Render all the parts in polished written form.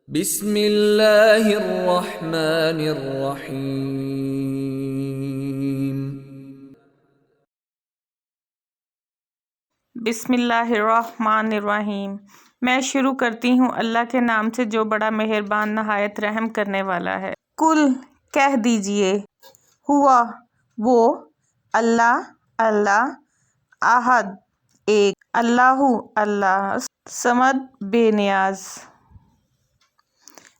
بسم اللہ الرحمن الرحیم۔ بسم اللہ الرحمن الرحیم۔ میں شروع کرتی ہوں اللہ کے نام سے جو بڑا مہربان نہایت رحم کرنے والا ہے۔ کل کہہ دیجئے، ہوا وہ، اللہ اللہ، احد ایک، اللہ اللہ، صمد بے نیاز،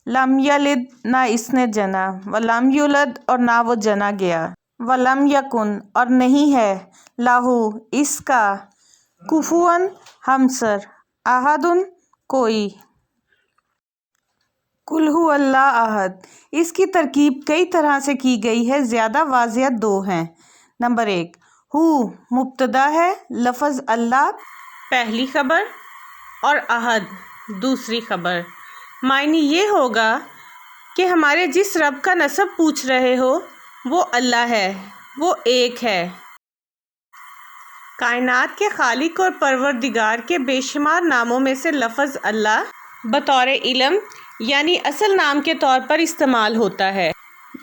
لم یلد نہ اس نے جنا، ولم یولد اور نہ وہ جنا گیا، ولم یکن اور نہیں ہے، لہو اس کا، کفواً ہمسر، احد کوئی۔ قل ھو اللہ احد، اس کی ترکیب کئی طرح سے کی گئی ہے، زیادہ واضح دو ہیں۔ نمبر 1، ھو مبتدا ہے، لفظ اللہ پہلی خبر اور احد دوسری خبر۔ معنی یہ ہوگا کہ ہمارے جس رب کا نسب پوچھ رہے ہو وہ اللہ ہے، وہ ایک ہے۔ کائنات کے خالق اور پروردگار کے بے شمار ناموں میں سے لفظ اللہ بطور علم یعنی اصل نام کے طور پر استعمال ہوتا ہے،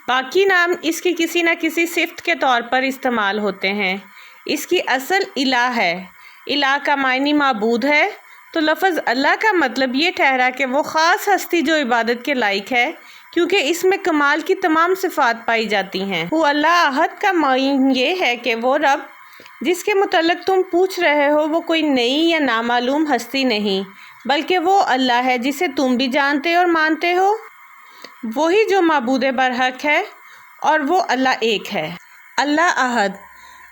باقی نام اس کی کسی نہ کسی صفت کے طور پر استعمال ہوتے ہیں۔ اس کی اصل الہ ہے، الہ کا معنی معبود ہے، تو لفظ اللہ کا مطلب یہ ٹھہرا کہ وہ خاص ہستی جو عبادت کے لائق ہے، کیونکہ اس میں کمال کی تمام صفات پائی جاتی ہیں۔ وہ اللہ احد کا معنی یہ ہے کہ وہ رب جس کے متعلق تم پوچھ رہے ہو وہ کوئی نئی یا نامعلوم ہستی نہیں، بلکہ وہ اللہ ہے جسے تم بھی جانتے اور مانتے ہو، وہی جو معبود برحق ہے، اور وہ اللہ ایک ہے۔ اللہ احد،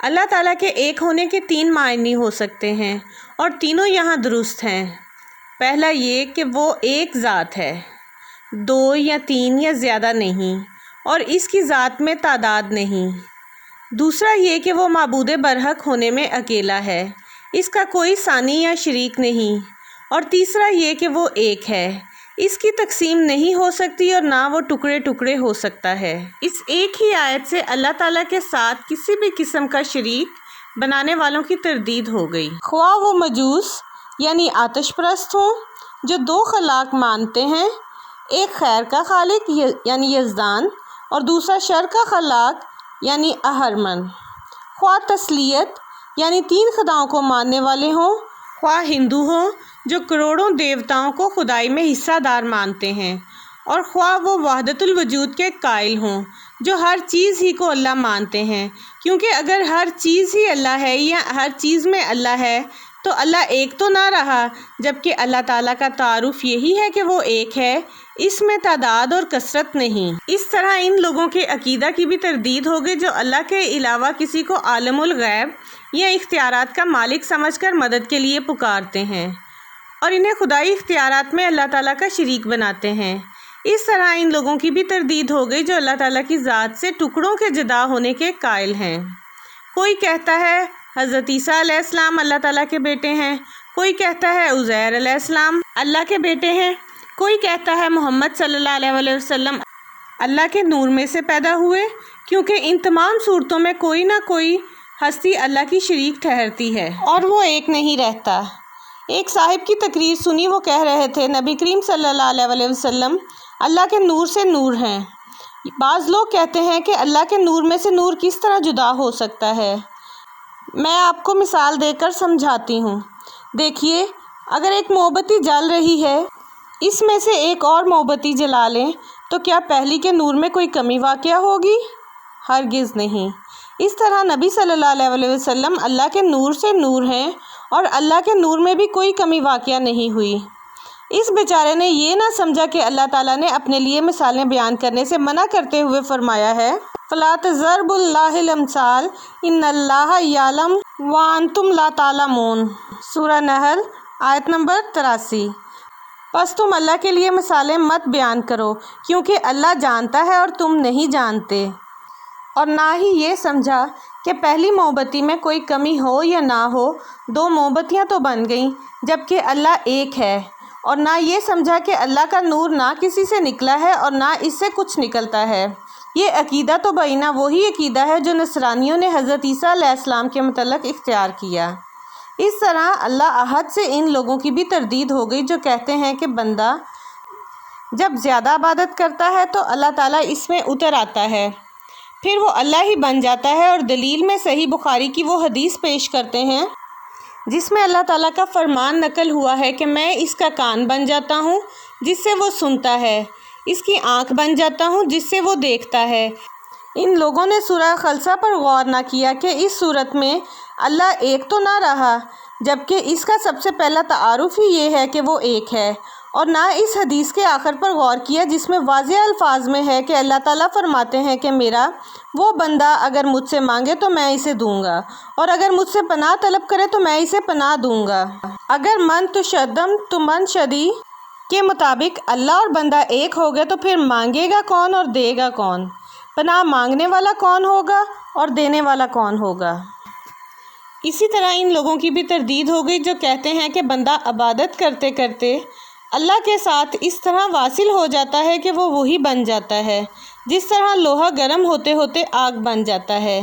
اللہ تعالیٰ کے ایک ہونے کے 3 معنی ہو سکتے ہیں، اور تینوں یہاں درست ہیں۔ پہلا یہ کہ وہ ایک ذات ہے، 2 یا 3 یا زیادہ نہیں، اور اس کی ذات میں تعداد نہیں۔ دوسرا یہ کہ وہ معبود برحق ہونے میں اکیلا ہے، اس کا کوئی ثانی یا شریک نہیں، اور تیسرا یہ کہ وہ ایک ہے، اس کی تقسیم نہیں ہو سکتی اور نہ وہ ٹکڑے ٹکڑے ہو سکتا ہے۔ اس ایک ہی آیت سے اللہ تعالیٰ کے ساتھ کسی بھی قسم کا شریک بنانے والوں کی تردید ہو گئی، خواہ وہ مجوس یعنی آتش پرست ہوں جو 2 خلاق مانتے ہیں، ایک خیر کا خالق یعنی یزدان اور دوسرا شر کا خلاق یعنی اہرمن، خواہ تثلیت یعنی 3 خداؤں کو ماننے والے ہوں، خواہ ہندو ہوں جو کروڑوں دیوتاؤں کو خدائی میں حصہ دار مانتے ہیں، اور خواہ وہ وحدت الوجود کے قائل ہوں جو ہر چیز ہی کو اللہ مانتے ہیں، کیونکہ اگر ہر چیز ہی اللہ ہے یا ہر چیز میں اللہ ہے تو اللہ ایک تو نہ رہا، جبکہ اللہ تعالیٰ کا تعارف یہی ہے کہ وہ ایک ہے، اس میں تعداد اور کثرت نہیں۔ اس طرح ان لوگوں کے عقیدہ کی بھی تردید ہوگی جو اللہ کے علاوہ کسی کو عالم الغیب یا اختیارات کا مالک سمجھ کر مدد کے لیے پکارتے ہیں، اور انہیں خدائی اختیارات میں اللہ تعالیٰ کا شریک بناتے ہیں۔ اس طرح ان لوگوں کی بھی تردید ہو گئی جو اللہ تعالیٰ کی ذات سے ٹکڑوں کے جدا ہونے کے قائل ہیں۔ کوئی کہتا ہے حضرت عیسیٰ علیہ السلام اللہ تعالیٰ کے بیٹے ہیں، کوئی کہتا ہے عزیر علیہ السلام اللہ کے بیٹے ہیں، کوئی کہتا ہے محمد صلی اللہ علیہ وسلم اللہ کے نور میں سے پیدا ہوئے، کیونکہ ان تمام صورتوں میں کوئی نہ کوئی ہستی اللہ کی شریک ٹھہرتی ہے اور وہ ایک نہیں رہتا۔ ایک صاحب کی تقریر سنی، وہ کہہ رہے تھے نبی کریم صلی اللہ علیہ وسلم اللہ کے نور سے نور ہیں۔ بعض لوگ کہتے ہیں کہ اللہ کے نور میں سے نور کس طرح جدا ہو سکتا ہے؟ میں آپ کو مثال دے کر سمجھاتی ہوں۔ دیکھیے، اگر ایک موم بتی جل رہی ہے، اس میں سے ایک اور موم بتی جلا لیں تو کیا پہلی کے نور میں کوئی کمی واقع ہوگی؟ ہرگز نہیں۔ اس طرح نبی صلی اللہ علیہ وسلم اللہ کے نور سے نور ہیں، اور اللہ کے نور میں بھی کوئی کمی واقع نہیں ہوئی۔ اس بیچارے نے یہ نہ سمجھا کہ اللہ تعالیٰ نے اپنے لیے مثالیں بیان کرنے سے منع کرتے ہوئے فرمایا ہے فَلَا تَضْرِبُوا لِلَّهِ الْأَمْثَالَ إِنَّ اللَّهَ يَعْلَمُ وَأَنْتُمْ لَا تَعْلَمُونَ۔ سورہ نحل آیت نمبر 83۔ پس تم اللہ کے لیے مثالیں مت بیان کرو، کیونکہ اللہ جانتا ہے اور تم نہیں جانتے، اور نہ ہی یہ سمجھا کہ پہلی موم بتی میں کوئی کمی ہو یا نہ ہو، 2 موم بتیاں تو بن گئیں، جبکہ اللہ ایک ہے، اور نہ یہ سمجھا کہ اللہ کا نور نہ کسی سے نکلا ہے اور نہ اس سے کچھ نکلتا ہے۔ یہ عقیدہ تو بینہ وہی عقیدہ ہے جو نصرانیوں نے حضرت عیسیٰ علیہ السلام کے متعلق اختیار کیا۔ اس طرح اللہ احد سے ان لوگوں کی بھی تردید ہو گئی جو کہتے ہیں کہ بندہ جب زیادہ عبادت کرتا ہے تو اللہ تعالیٰ اس میں اتر آتا ہے، پھر وہ اللہ ہی بن جاتا ہے۔ اور دلیل میں صحیح بخاری کی وہ حدیث پیش کرتے ہیں جس میں اللہ تعالیٰ کا فرمان نقل ہوا ہے کہ میں اس کا کان بن جاتا ہوں جس سے وہ سنتا ہے، اس کی آنکھ بن جاتا ہوں جس سے وہ دیکھتا ہے۔ ان لوگوں نے سورہ خلصہ پر غور نہ کیا کہ اس صورت میں اللہ ایک تو نہ رہا، جبکہ اس کا سب سے پہلا تعارف ہی یہ ہے کہ وہ ایک ہے، اور نہ اس حدیث کے آخر پر غور کیا جس میں واضح الفاظ میں ہے کہ اللہ تعالیٰ فرماتے ہیں کہ میرا وہ بندہ اگر مجھ سے مانگے تو میں اسے دوں گا، اور اگر مجھ سے پناہ طلب کرے تو میں اسے پناہ دوں گا۔ اگر من تشدم تو من شدی کے مطابق اللہ اور بندہ ایک ہو گئے تو پھر مانگے گا کون اور دے گا کون؟ پناہ مانگنے والا کون ہوگا اور دینے والا کون ہوگا؟ اسی طرح ان لوگوں کی بھی تردید ہو گئی جو کہتے ہیں کہ بندہ عبادت کرتے کرتے اللہ کے ساتھ اس طرح واصل ہو جاتا ہے کہ وہ وہی بن جاتا ہے جس طرح لوہا گرم ہوتے ہوتے آگ بن جاتا ہے۔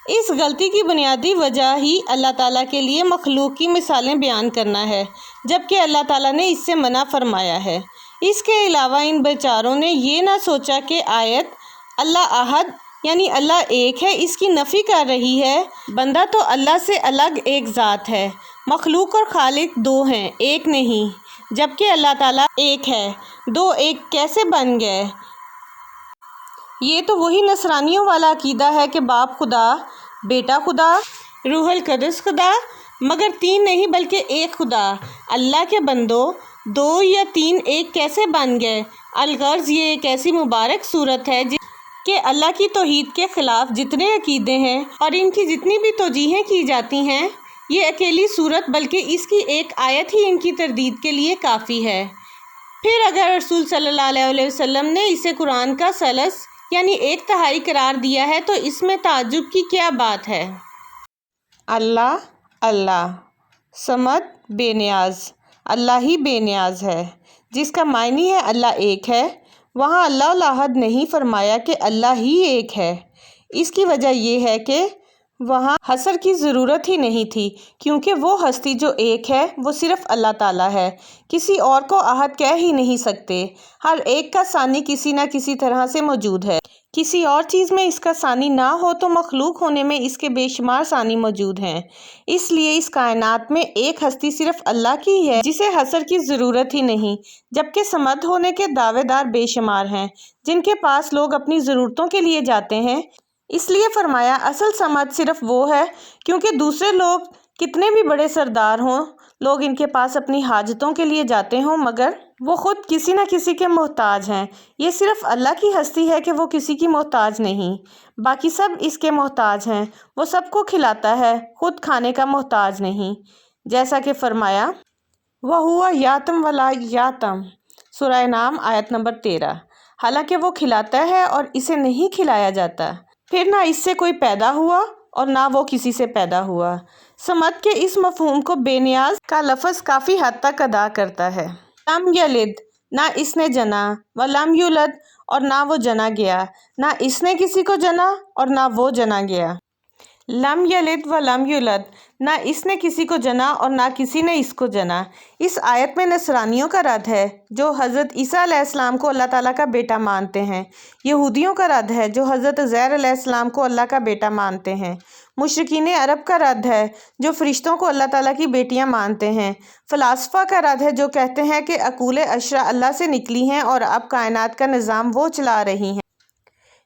اس غلطی کی بنیادی وجہ ہی اللہ تعالیٰ کے لیے مخلوق کی مثالیں بیان کرنا ہے، جبکہ اللہ تعالیٰ نے اس سے منع فرمایا ہے۔ اس کے علاوہ ان بیچاروں نے یہ نہ سوچا کہ آیت اللہ احد یعنی اللہ ایک ہے اس کی نفی کر رہی ہے۔ بندہ تو اللہ سے الگ ایک ذات ہے، مخلوق اور خالق دو ہیں، ایک نہیں، جبکہ اللہ تعالیٰ ایک ہے، دو ایک کیسے بن گئے؟ یہ تو وہی نصرانیوں والا عقیدہ ہے کہ باپ خدا، بیٹا خدا، روح القدس خدا، مگر تین نہیں بلکہ ایک خدا۔ اللہ کے بندوں، دو یا تین ایک کیسے بن گئے؟ الغرض یہ ایک ایسی مبارک صورت ہے کہ اللہ کی توحید کے خلاف جتنے عقیدے ہیں اور ان کی جتنی بھی توجیہیں کی جاتی ہیں، یہ اکیلی صورت بلکہ اس کی ایک آیت ہی ان کی تردید کے لیے کافی ہے۔ پھر اگر رسول صلی اللہ علیہ وسلم نے اسے قرآن کا ثلث یعنی ایک تہائی قرار دیا ہے تو اس میں تعجب کی کیا بات ہے؟ اللہ اللہ صمد بے نیاز، اللہ ہی بے نیاز ہے، جس کا معنی ہے اللہ ایک ہے۔ وہاں اللہ الاحد نہیں فرمایا کہ اللہ ہی ایک ہے۔ اس کی وجہ یہ ہے کہ وہاں حصر کی ضرورت ہی نہیں تھی، کیونکہ وہ ہستی جو ایک ہے وہ صرف اللہ تعالیٰ ہے، کسی اور کو احد کہہ ہی نہیں سکتے۔ ہر ایک کا ثانی کسی نہ کسی طرح سے موجود ہے، کسی اور چیز میں اس کا ثانی نہ ہو تو مخلوق ہونے میں اس کے بے شمار ثانی موجود ہیں۔ اس لیے اس کائنات میں ایک ہستی صرف اللہ کی ہے جسے حصر کی ضرورت ہی نہیں، جبکہ صمد ہونے کے دعوے دار بے شمار ہیں جن کے پاس لوگ اپنی ضرورتوں کے لیے جاتے ہیں۔ اس لیے فرمایا اصل صمد صرف وہ ہے، کیونکہ دوسرے لوگ کتنے بھی بڑے سردار ہوں، لوگ ان کے پاس اپنی حاجتوں کے لیے جاتے ہوں مگر وہ خود کسی نہ کسی کے محتاج ہیں۔ یہ صرف اللہ کی ہستی ہے کہ وہ کسی کی محتاج نہیں، باقی سب اس کے محتاج ہیں۔ وہ سب کو کھلاتا ہے، خود کھانے کا محتاج نہیں، جیسا کہ فرمایا وَهُوَ يَأْتَمُ وَلَا يَأْتَمُ، سورہ نام آیت نمبر 13۔ حالانکہ وہ کھلاتا ہے اور اسے نہیں کھلایا جاتا، پھر نہ اس سے کوئی پیدا ہوا اور نہ وہ کسی سے پیدا ہوا۔ صمد کے اس مفہوم کو بے نیاز کا لفظ کافی حد تک ادا کرتا ہے۔ لم یلد، نہ اس نے جنا، ولم یولد، اور نہ وہ جنا گیا، نہ اس نے کسی کو جنا اور نہ وہ جنا گیا۔ لم یلد ولم یولد، نہ اس نے کسی کو جنا اور نہ کسی نے اس کو جنا۔ اس آیت میں نصرانیوں کا رد ہے جو حضرت عیسیٰ علیہ السلام کو اللہ تعالیٰ کا بیٹا مانتے ہیں، یہودیوں کا رد ہے جو حضرت عزیر علیہ السلام کو اللہ کا بیٹا مانتے ہیں، مشرکین عرب کا رد ہے جو فرشتوں کو اللہ تعالیٰ کی بیٹیاں مانتے ہیں، فلاسفہ کا رد ہے جو کہتے ہیں کہ عقول عشرہ اللہ سے نکلی ہیں اور اب کائنات کا نظام وہ چلا رہی ہیں،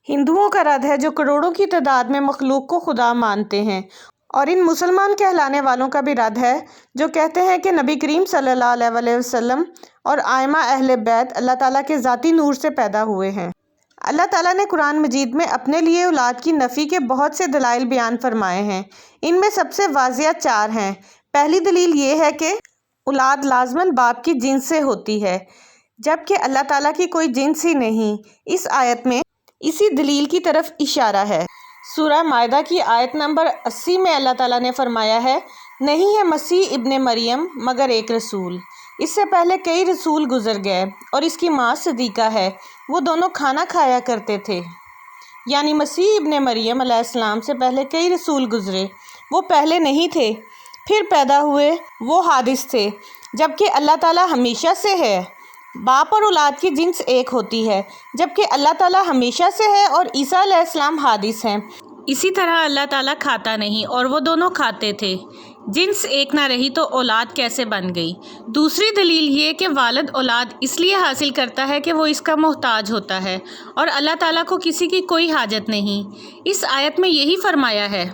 ہندوؤں کا رد ہے جو کروڑوں کی تعداد میں مخلوق کو خدا مانتے ہیں، اور ان مسلمان کہلانے والوں کا بھی رد ہے جو کہتے ہیں کہ نبی کریم صلی اللہ علیہ وسلم اور ائمہ اہل بیت اللہ تعالیٰ کے ذاتی نور سے پیدا ہوئے ہیں۔ اللہ تعالیٰ نے قرآن مجید میں اپنے لیے اولاد کی نفی کے بہت سے دلائل بیان فرمائے ہیں۔ ان میں سب سے واضح 4 ہیں۔ پہلی دلیل یہ ہے کہ اولاد لازماً باپ کی جنس سے ہوتی ہے، جبکہ اللہ تعالیٰ کی کوئی جنس ہی نہیں۔ اس آیت میں اسی دلیل کی طرف اشارہ ہے۔ سورہ مائدہ کی آیت نمبر 80 میں اللہ تعالیٰ نے فرمایا ہے، نہیں ہے مسیح ابن مریم مگر ایک رسول، اس سے پہلے کئی رسول گزر گئے اور اس کی ماں صدیقہ ہے، وہ دونوں کھانا کھایا کرتے تھے۔ یعنی مسیح ابن مریم علیہ السلام سے پہلے کئی رسول گزرے، وہ پہلے نہیں تھے، پھر پیدا ہوئے، وہ حادث تھے، جبکہ اللہ تعالیٰ ہمیشہ سے ہے۔ باپ اور اولاد کی جنس ایک ہوتی ہے، جبکہ اللہ تعالیٰ ہمیشہ سے ہے اور عیسیٰ علیہ السلام حادث ہیں۔ اسی طرح اللہ تعالیٰ کھاتا نہیں اور وہ دونوں کھاتے تھے۔ جنس ایک نہ رہی تو اولاد کیسے بن گئی؟ دوسری دلیل یہ کہ والد اولاد اس لیے حاصل کرتا ہے کہ وہ اس کا محتاج ہوتا ہے اور اللہ تعالیٰ کو کسی کی کوئی حاجت نہیں۔ اس آیت میں یہی فرمایا ہے۔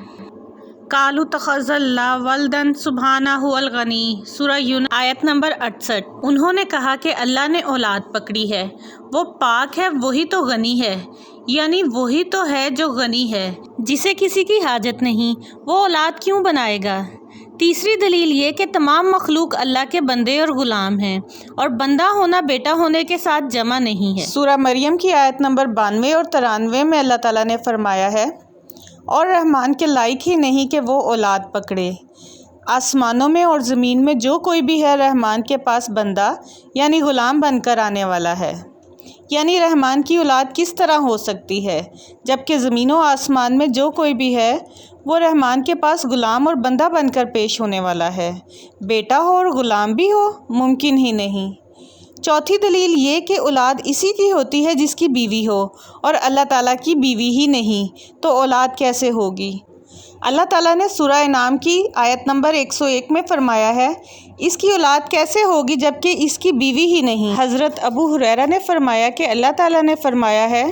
قالوا اتخذ اللہ ولدا سبحانہ الغنی، سورہ یونس آیت نمبر 68۔ انہوں نے کہا کہ اللہ نے اولاد پکڑی ہے، وہ پاک ہے، وہی تو غنی ہے، یعنی وہی تو ہے جو غنی ہے، جسے کسی کی حاجت نہیں، وہ اولاد کیوں بنائے گا؟ تیسری دلیل یہ کہ تمام مخلوق اللہ کے بندے اور غلام ہیں، اور بندہ ہونا بیٹا ہونے کے ساتھ جمع نہیں ہے۔ سورہ مریم کی آیت نمبر 92 اور 93 میں اللہ تعالیٰ نے فرمایا ہے، اور رحمان کے لائق ہی نہیں کہ وہ اولاد پکڑے۔ آسمانوں میں اور زمین میں جو کوئی بھی ہے رحمان کے پاس بندہ یعنی غلام بن کر آنے والا ہے۔ یعنی رحمان کی اولاد کس طرح ہو سکتی ہے، جبکہ زمین و آسمان میں جو کوئی بھی ہے وہ رحمان کے پاس غلام اور بندہ بن کر پیش ہونے والا ہے۔ بیٹا ہو اور غلام بھی ہو، ممکن ہی نہیں۔ چوتھی دلیل یہ کہ اولاد اسی کی ہوتی ہے جس کی بیوی ہو، اور اللہ تعالیٰ کی بیوی ہی نہیں تو اولاد کیسے ہوگی؟ اللہ تعالیٰ نے سورہ انعام کی آیت نمبر 101 میں فرمایا ہے، اس کی اولاد کیسے ہوگی جبکہ اس کی بیوی ہی نہیں۔ حضرت ابو ہریرہ نے فرمایا کہ اللہ تعالیٰ نے فرمایا ہے،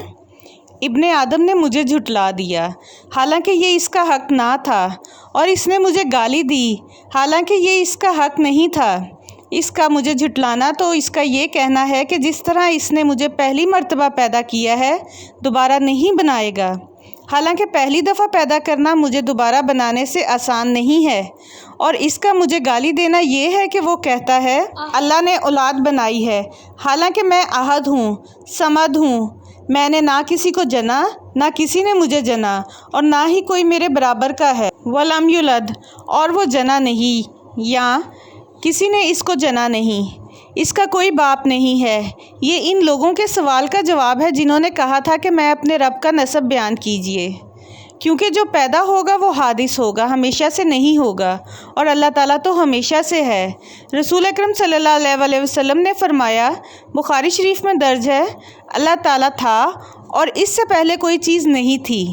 ابن آدم نے مجھے جھٹلا دیا حالانکہ یہ اس کا حق نہ تھا، اور اس نے مجھے گالی دی حالانکہ یہ اس کا حق نہیں تھا۔ اس کا مجھے جھٹلانا تو اس کا یہ کہنا ہے کہ جس طرح اس نے مجھے پہلی مرتبہ پیدا کیا ہے دوبارہ نہیں بنائے گا، حالانکہ پہلی دفعہ پیدا کرنا مجھے دوبارہ بنانے سے آسان نہیں ہے۔ اور اس کا مجھے گالی دینا یہ ہے کہ وہ کہتا ہے اللہ نے اولاد بنائی ہے، حالانکہ میں احد ہوں، صمد ہوں، میں نے نہ کسی کو جنا نہ کسی نے مجھے جنا، اور نہ ہی کوئی میرے برابر کا ہے۔ وَلَمْ يُلَدْ، اور وہ جنا نہیں یا کسی نے اس کو جنا نہیں، اس کا کوئی باپ نہیں ہے۔ یہ ان لوگوں کے سوال کا جواب ہے جنہوں نے کہا تھا کہ میں اپنے رب کا نسب بیان کیجیے، کیونکہ جو پیدا ہوگا وہ حادث ہوگا، ہمیشہ سے نہیں ہوگا، اور اللہ تعالیٰ تو ہمیشہ سے ہے۔ رسول اکرم صلی اللہ علیہ وسلم نے فرمایا، بخاری شریف میں درج ہے، اللہ تعالیٰ تھا اور اس سے پہلے کوئی چیز نہیں تھی۔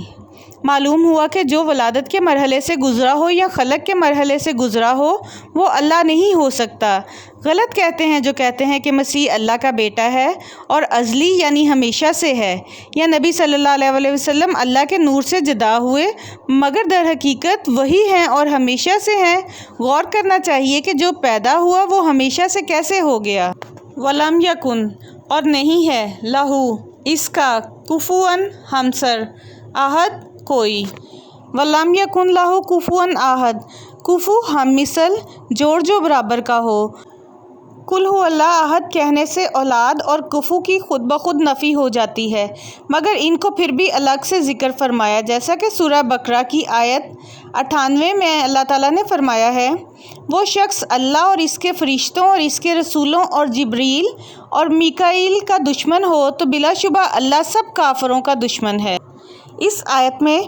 معلوم ہوا کہ جو ولادت کے مرحلے سے گزرا ہو یا خلق کے مرحلے سے گزرا ہو وہ اللہ نہیں ہو سکتا۔ غلط کہتے ہیں جو کہتے ہیں کہ مسیح اللہ کا بیٹا ہے اور ازلی یعنی ہمیشہ سے ہے، یا نبی صلی اللہ علیہ وسلم اللہ کے نور سے جدا ہوئے، مگر در حقیقت وہی ہیں اور ہمیشہ سے ہیں۔ غور کرنا چاہیے کہ جو پیدا ہوا وہ ہمیشہ سے کیسے ہو گیا۔ وَلَمْ يَكُنْ، اور نہیں ہے، لہو، اس کا، کفواً ہمسر، احد، کوئی۔ وَلَمْ يَكُنْ لَهُ كُفُوًا أَحَدٌ، کفو ہم مثل، جوڑ جو برابر کا ہو۔ قُلْ هُوَ اللَّهُ احد کہنے سے اولاد اور کفو کی خود بخود نفی ہو جاتی ہے، مگر ان کو پھر بھی الگ سے ذکر فرمایا، جیسا کہ سورہ بقرہ کی آیت 98 میں اللہ تعالیٰ نے فرمایا ہے، وہ شخص اللہ اور اس کے فرشتوں اور اس کے رسولوں اور جبریل اور میکائیل کا دشمن ہو تو بلا شبہ اللہ سب کافروں کا دشمن ہے۔ اس آیت میں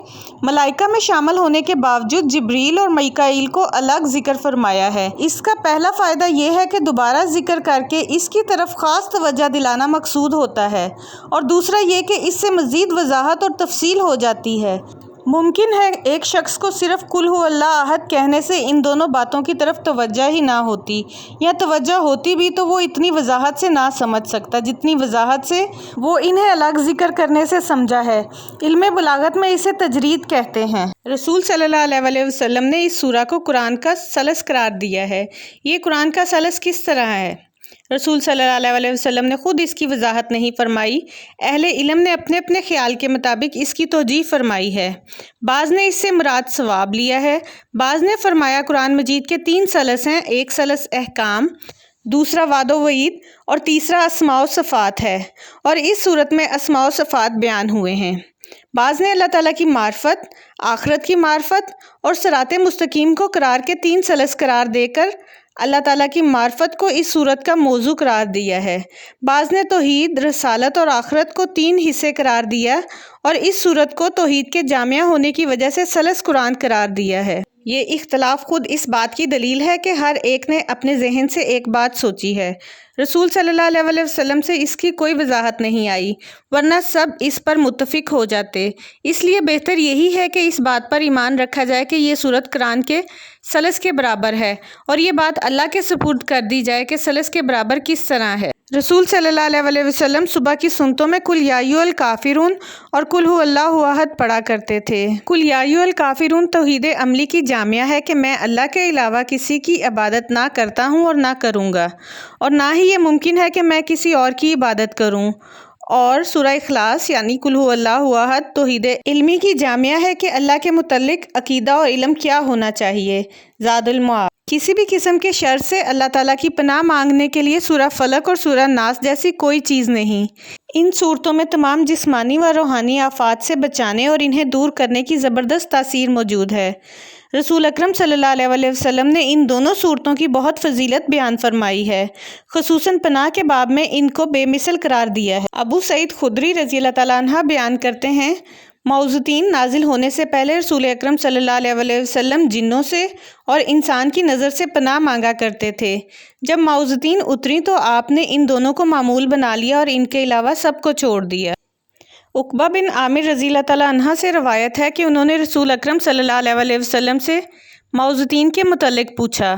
ملائکہ میں شامل ہونے کے باوجود جبریل اور میکائیل کو الگ ذکر فرمایا ہے۔ اس کا پہلا فائدہ یہ ہے کہ دوبارہ ذکر کر کے اس کی طرف خاص توجہ دلانا مقصود ہوتا ہے، اور دوسرا یہ کہ اس سے مزید وضاحت اور تفصیل ہو جاتی ہے۔ ممکن ہے ایک شخص کو صرف قُلْ هُوَ اللَّهُ احد کہنے سے ان دونوں باتوں کی طرف توجہ ہی نہ ہوتی، یا توجہ ہوتی بھی تو وہ اتنی وضاحت سے نہ سمجھ سکتا جتنی وضاحت سے وہ انہیں الگ ذکر کرنے سے سمجھا ہے۔ علم بلاغت میں اسے تجرید کہتے ہیں۔ رسول صلی اللہ علیہ وسلم نے اس سورہ کو قرآن کا ثلث قرار دیا ہے۔ یہ قرآن کا ثلث کس طرح ہے؟ رسول صلی اللہ علیہ وسلم نے خود اس کی وضاحت نہیں فرمائی، اہل علم نے اپنے اپنے خیال کے مطابق اس کی توجیہ فرمائی ہے۔ بعض نے اس سے مراد ثواب لیا ہے، بعض نے فرمایا قرآن مجید کے 3 ثلث ہیں، ایک ثلث احکام، دوسرا وعد و وعید، اور تیسرا اسماء و صفات ہے، اور اس صورت میں اسماء و صفات بیان ہوئے ہیں۔ بعض نے اللہ تعالیٰ کی معرفت، آخرت کی معرفت اور صراط مستقیم کو قرار کے 3 ثلث قرار دے کر اللہ تعالیٰ کی معرفت کو اس صورت کا موضوع قرار دیا ہے۔ بعض نے توحید، رسالت اور آخرت کو 3 حصے قرار دیا اور اس صورت کو توحید کے جامعہ ہونے کی وجہ سے ثلث قرآن قرار دیا ہے۔ یہ اختلاف خود اس بات کی دلیل ہے کہ ہر ایک نے اپنے ذہن سے ایک بات سوچی ہے۔ رسول صلی اللہ علیہ وسلم سے اس کی کوئی وضاحت نہیں آئی، ورنہ سب اس پر متفق ہو جاتے۔ اس لیے بہتر یہی ہے کہ اس بات پر ایمان رکھا جائے کہ یہ سورت قرآن کے ثلث کے برابر ہے، اور یہ بات اللہ کے سپرد کر دی جائے کہ ثلث کے برابر کس طرح ہے۔ رسول صلی اللہ علیہ وسلم صبح کی سنتوں میں قل یا ایھا الکافرون اور قل ھو اللہ احد پڑھا کرتے تھے۔ قل یا ایھا الکافرون توحید عملی کی جامعہ ہے کہ میں اللہ کے علاوہ کسی کی عبادت نہ کرتا ہوں اور نہ کروں گا، اور نہ ہی یہ ممکن ہے کہ میں کسی اور کی عبادت کروں۔ اور سورہ اخلاص یعنی قل ھو اللہ احد توحید علمی کی جامعہ ہے کہ اللہ کے متعلق عقیدہ اور علم کیا ہونا چاہیے۔ زاد المعاد کسی بھی قسم کے شر سے اللہ تعالیٰ کی پناہ مانگنے کے لیے سورہ فلق اور سورہ ناس جیسی کوئی چیز نہیں۔ ان صورتوں میں تمام جسمانی و روحانی آفات سے بچانے اور انہیں دور کرنے کی زبردست تاثیر موجود ہے۔ رسول اکرم صلی اللہ علیہ وسلم نے ان دونوں صورتوں کی بہت فضیلت بیان فرمائی ہے، خصوصاً پناہ کے باب میں ان کو بے مثل قرار دیا ہے۔ ابو سعید خدری رضی اللہ تعالیٰ عنہ بیان کرتے ہیں، معوذتین نازل ہونے سے پہلے رسول اکرم صلی اللہ علیہ وسلم جنوں سے اور انسان کی نظر سے پناہ مانگا کرتے تھے۔ جب معوذتین اتری تو آپ نے ان دونوں کو معمول بنا لیا اور ان کے علاوہ سب کو چھوڑ دیا۔ عقبہ بن عامر رضی اللہ تعالیٰ عنہ سے روایت ہے کہ انہوں نے رسول اکرم صلی اللہ علیہ وسلم سے معوذتین کے متعلق پوچھا۔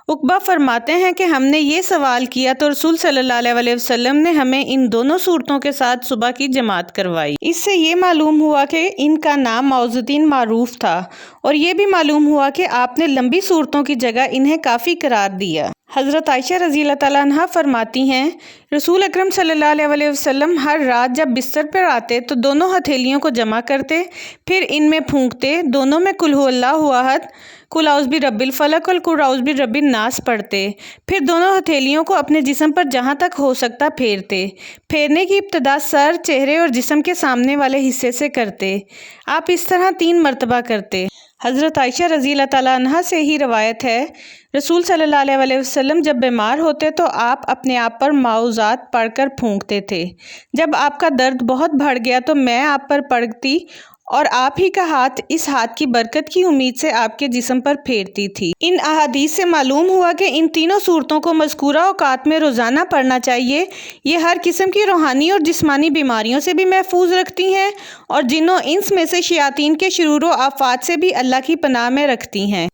عقبہ فرماتے ہیں کہ ہم نے یہ سوال کیا تو رسول صلی اللہ علیہ وسلم نے ہمیں ان دونوں صورتوں کے ساتھ صبح کی جماعت کروائی۔ اس سے یہ معلوم ہوا کہ ان کا نام معوذتین معروف تھا، اور یہ بھی معلوم ہوا کہ آپ نے لمبی صورتوں کی جگہ انہیں کافی قرار دیا۔ حضرت عائشہ رضی اللہ تعالیٰ عنہ فرماتی ہیں، رسول اکرم صلی اللہ علیہ وسلم ہر رات جب بستر پر آتے تو دونوں ہتھیلیوں کو جمع کرتے، پھر ان میں پھونکتے، دونوں میں قل ھو اللہ احد، قل اعوذ برب الفلق اور قل اعوذ برب الناس پڑھتے، پھر دونوں ہتھیلیوں کو اپنے جسم پر جہاں تک ہو سکتا پھیرتے۔ پھیرنے کی ابتدا سر، چہرے اور جسم کے سامنے والے حصے سے کرتے۔ آپ اس طرح 3 مرتبہ کرتے۔ حضرت عائشہ رضی اللہ تعالیٰ عنہ سے ہی روایت ہے، رسول صلی اللہ علیہ وسلم جب بیمار ہوتے تو آپ اپنے آپ پر معوذات پڑھ کر پھونکتے تھے۔ جب آپ کا درد بہت بڑھ گیا تو میں آپ پر پڑھتی اور آپ ہی کا ہاتھ اس ہاتھ کی برکت کی امید سے آپ کے جسم پر پھیرتی تھی۔ ان احادیث سے معلوم ہوا کہ ان تینوں صورتوں کو مذکورہ اوقات میں روزانہ پڑھنا چاہیے۔ یہ ہر قسم کی روحانی اور جسمانی بیماریوں سے بھی محفوظ رکھتی ہیں، اور جن و انس میں سے شیاطین کے شرور و آفات سے بھی اللہ کی پناہ میں رکھتی ہیں۔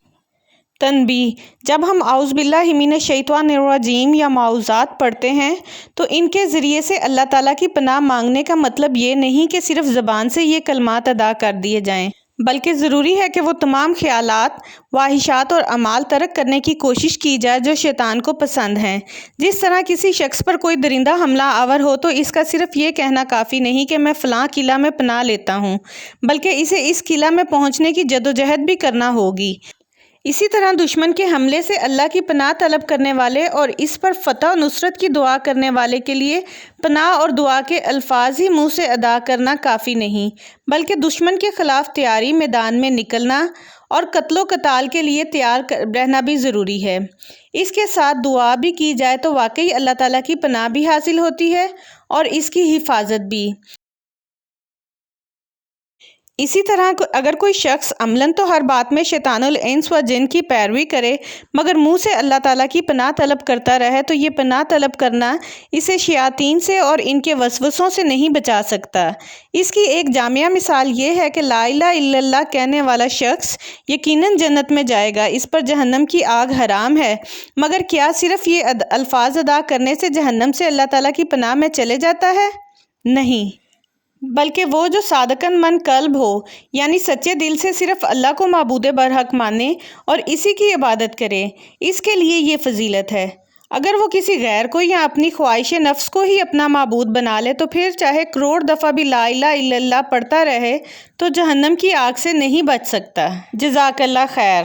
تنبیہ: جب ہم اعوذ باللہ من الشیطان الرجیم یا معوذات پڑھتے ہیں تو ان کے ذریعے سے اللہ تعالیٰ کی پناہ مانگنے کا مطلب یہ نہیں کہ صرف زبان سے یہ کلمات ادا کر دیے جائیں، بلکہ ضروری ہے کہ وہ تمام خیالات، واحشات اور اعمال ترک کرنے کی کوشش کی جائے جو شیطان کو پسند ہیں۔ جس طرح کسی شخص پر کوئی درندہ حملہ آور ہو تو اس کا صرف یہ کہنا کافی نہیں کہ میں فلاں قلعہ میں پناہ لیتا ہوں، بلکہ اسے اس قلعہ میں پہنچنے کی جدوجہد بھی کرنا ہوگی۔ اسی طرح دشمن کے حملے سے اللہ کی پناہ طلب کرنے والے اور اس پر فتح و نصرت کی دعا کرنے والے کے لیے پناہ اور دعا کے الفاظ ہی منہ سے ادا کرنا کافی نہیں، بلکہ دشمن کے خلاف تیاری میدان میں نکلنا اور قتل و قتال کے لیے تیار رہنا بھی ضروری ہے۔ اس کے ساتھ دعا بھی کی جائے تو واقعی اللہ تعالیٰ کی پناہ بھی حاصل ہوتی ہے اور اس کی حفاظت بھی۔ اسی طرح اگر کوئی شخص عملاً تو ہر بات میں شیطان الانس و جن کی پیروی کرے مگر منہ سے اللہ تعالیٰ کی پناہ طلب کرتا رہے تو یہ پناہ طلب کرنا اسے شیاطین سے اور ان کے وسوسوں سے نہیں بچا سکتا۔ اس کی ایک جامعہ مثال یہ ہے کہ لا الہ الا اللہ کہنے والا شخص یقیناً جنت میں جائے گا، اس پر جہنم کی آگ حرام ہے، مگر کیا صرف یہ الفاظ ادا کرنے سے جہنم سے اللہ تعالیٰ کی پناہ میں چلے جاتا ہے؟ نہیں، بلکہ وہ جو صادقاً من قلب ہو، یعنی سچے دل سے صرف اللہ کو معبود برحق مانے اور اسی کی عبادت کرے، اس کے لیے یہ فضیلت ہے۔ اگر وہ کسی غیر کو یا اپنی خواہش نفس کو ہی اپنا معبود بنا لے تو پھر چاہے کروڑ دفعہ بھی لا الہ الا اللہ پڑھتا رہے تو جہنم کی آگ سے نہیں بچ سکتا۔ جزاک اللہ خیر۔